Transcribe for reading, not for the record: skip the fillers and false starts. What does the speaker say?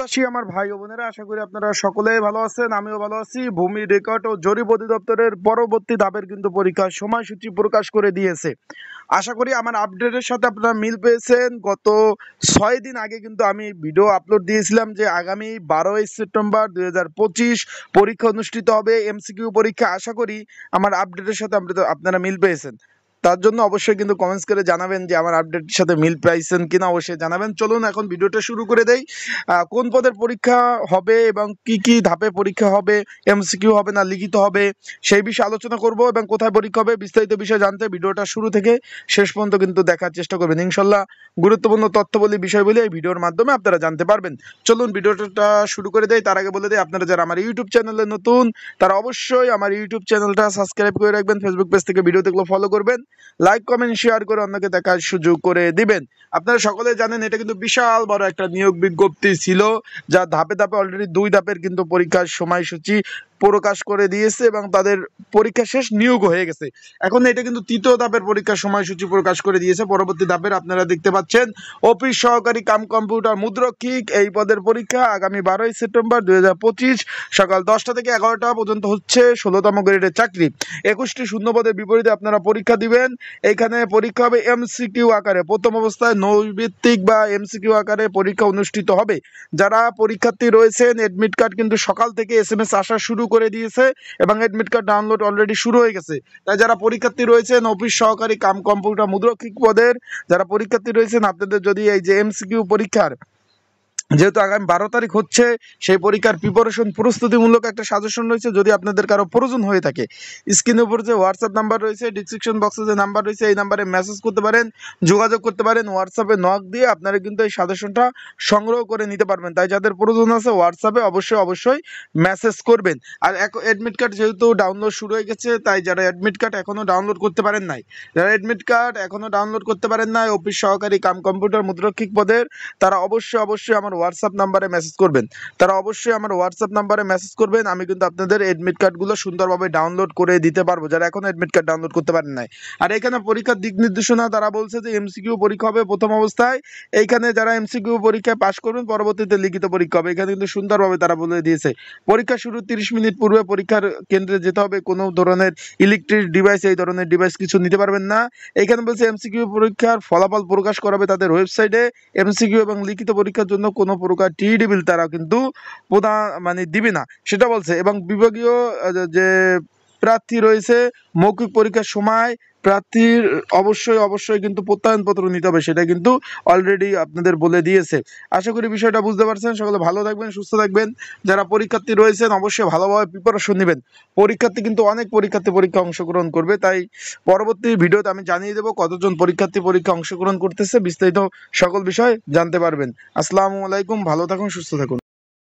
প্রত্যাশী আমার ভাই ও বোনেরা, আশা করি আপনারা সকলেই ভালো আছেন। আমিও ভালো আছি। ভূমি রেকর্ড ও জরিপ অধিদপ্তরের পরবর্তী ধাপের কিন্তু পরীক্ষার সময়সূচি প্রকাশ করে দিয়েছে। আশা করি আমার আপডেটের সাথে আপনারা মিল পেয়েছেন। গত 6 দিন আগে কিন্তু আমি ভিডিও আপলোড দিয়েছিলাম যে আগামী 12ই সেপ্টেম্বর 2025 পরীক্ষা অনুষ্ঠিত হবে, এমসিকিউ পরীক্ষা। আশা করি আমার আপডেটের সাথে আপনারা মিল পেয়েছেন। তার জন্য অবশ্যই কিন্তু কমেন্টস করে জানাবেন যে আমার আপডেটের সাথে মিল পাইছেন কিনা, অবশ্যই জানাবেন। চলুন এখন ভিডিওটা শুরু করে দেই। কোন পদের পরীক্ষা হবে এবং কি কি ধাপে পরীক্ষা হবে, এমসিকিউ হবে না লিখিত হবে, সেই বিষয়ে আলোচনা করব এবং কোথায় পরীক্ষা হবে বিস্তারিত বিষয় জানতে ভিডিওটা শুরু থেকে শেষ পর্যন্ত কিন্তু দেখার চেষ্টা করবেন। ইনশাল্লাহ গুরুত্বপূর্ণ তথ্যবলী বিষয়গুলি এই ভিডিওর মাধ্যমে আপনারা জানতে পারবেন। চলুন ভিডিওটা শুরু করে দেই। তার আগে বলে দেই, আপনারা যারা আমার ইউটিউব চ্যানেলে নতুন তারা অবশ্যই আমার ইউটিউব চ্যানেলটা সাবস্ক্রাইব করে রাখবেন। ফেসবুক পেজ থেকে ভিডিও দেখলে ফলো করবেন, লাইক কমেন্ট শেয়ার করে অন্যকে দেখার সুযোগ করে দিবেন। আপনারা সকলে জানেন এটা কিন্তু বিশাল বড় একটা নিয়োগ বিজ্ঞপ্তি ছিল, যা ধাপে ধাপে অলরেডি 2 ধাপের কিন্তু পরীক্ষার সময়সূচি প্রকাশ করে দিয়েছে এবং তাদের পরীক্ষা শেষ, নিয়োগ হয়ে গেছে। এখন এটা কিন্তু 3য় ধাপের পরীক্ষার সময়সূচি প্রকাশ করে দিয়েছে। পরবর্তী ধাপের আপনারা দেখতে পাচ্ছেন অফিস সহকারী কাম কম্পিউটার মুদ্রক্ষিক, এই পদের পরীক্ষা আগামী 12ই সেপ্টেম্বর 2025 সকাল 10টা থেকে 11টা পর্যন্ত হচ্ছে। 16তম গ্রেডের চাকরি, 21টি শূন্যপদের বিপরীতে আপনারা পরীক্ষা দিবেন। এইখানে পরীক্ষা হবে এমসিকিউ আকারে। প্রথম অবস্থায় নৈর্ভিত্তিক বা এমসিকিউ আকারে পরীক্ষা অনুষ্ঠিত হবে। যারা পরীক্ষার্থী রয়েছেন এডমিট কার্ড কিন্তু সকাল থেকে এসএমএস আসা শুরু করে দিয়েছে এবং এডমিট কার্ড ডাউনলোড অলরেডি শুরু হয়ে গেছে। তাই যারা পরীক্ষার্থী রয়েছেন অফিস সহকারী কাম কম্পিউটার মুদ্রক্ষিক পদের যারা পরীক্ষার্থী রয়েছেন, আপনাদের যদি এই যে এমসিকিউ পরীক্ষার যেহেতু আগামী 12 তারিখ হচ্ছে, সেই পরীক্ষার প্রিপারেশন প্রস্তুতিমূলক একটা সাজেশন রয়েছে। যদি আপনাদের কারো প্রয়োজন হয়ে থাকে, স্ক্রিনের উপর যে হোয়াটসঅ্যাপ নাম্বার রয়েছে, ডিসক্রিপশন বক্সে যে নাম্বার রয়েছে, এই নাম্বারে মেসেজ করতে পারেন, যোগাযোগ করতে পারেন। হোয়াটসঅ্যাপে নক দিয়ে আপনারা কিন্তু এই সাজেশনটা সংগ্রহ করে নিতে পারবেন। তাই যাদের প্রয়োজন আছে হোয়াটসঅ্যাপে অবশ্যই মেসেজ করবেন। আর অ্যাডমিট কার্ড যেহেতু ডাউনলোড শুরু হয়ে গেছে, তাই যারা অ্যাডমিট কার্ড এখনও ডাউনলোড করতে পারেন নাই, অফিস সহকারী কাম কম্পিউটার মুদ্রক্ষিক পদের, তারা অবশ্যই আমার হোয়াটসঅ্যাপ নাম্বারে মেসেজ করবেন। আমি কিন্তু আপনাদের এডমিট কার্ডগুলো সুন্দরভাবে ডাউনলোড করে দিতে পারবো, যারা এখন এডমিট কার্ড ডাউনলোড করতে পারেন নাই। আর এখানে পরীক্ষার দিক নির্দেশনা তারা বলছে যে এমসিকিউ পরীক্ষা হবে প্রথম অবস্থায়। এইখানে যারা এমসিকিউ পরীক্ষায় পাশ করবেন পরবর্তীতে লিখিত পরীক্ষা হবে। এখানে কিন্তু সুন্দরভাবে তারা বলে দিয়েছে পরীক্ষা শুরুর 30 মিনিট পূর্বে পরীক্ষার কেন্দ্রে যেতে হবে। কোনো ধরনের ইলেকট্রিক ডিভাইস, এই ধরনের ডিভাইস কিছু নিতে পারবেন না। এখানে বলছে এমসিকিউ পরীক্ষার ফলাফল প্রকাশ করাবে তাদের ওয়েবসাইটে। এমসিকিউ এবং লিখিত পরীক্ষার জন্য কোনো প্রকার টিইডি বিল তারা কিন্তু দিবে না, সেটা বলছে। এবং বিভাগীয় যে প্রার্থী রয়েছে, মৌখিক পরীক্ষার সময় প্রার্থীর অবশ্যই কিন্তু প্রত্যয়নপত্র নিতে হবে, সেটা কিন্তু অলরেডি আপনাদের বলে দিয়েছে। আশা করি বিষয়টা বুঝতে পারছেন। সকলে ভালো থাকবেন, সুস্থ থাকবেন। যারা পরীক্ষার্থী রয়েছেন অবশ্যই ভালোভাবে প্রিপারেশন নেবেন। পরীক্ষার্থী কিন্তু অনেক পরীক্ষা অংশগ্রহণ করবে, তাই পরবর্তী ভিডিওতে আমি জানিয়ে দেবো কতজন পরীক্ষা অংশগ্রহণ করতেছে। বিস্তারিত সকল বিষয় জানতে পারবেন। আসসালামু আলাইকুম, ভালো থাকুন, সুস্থ থাকুন।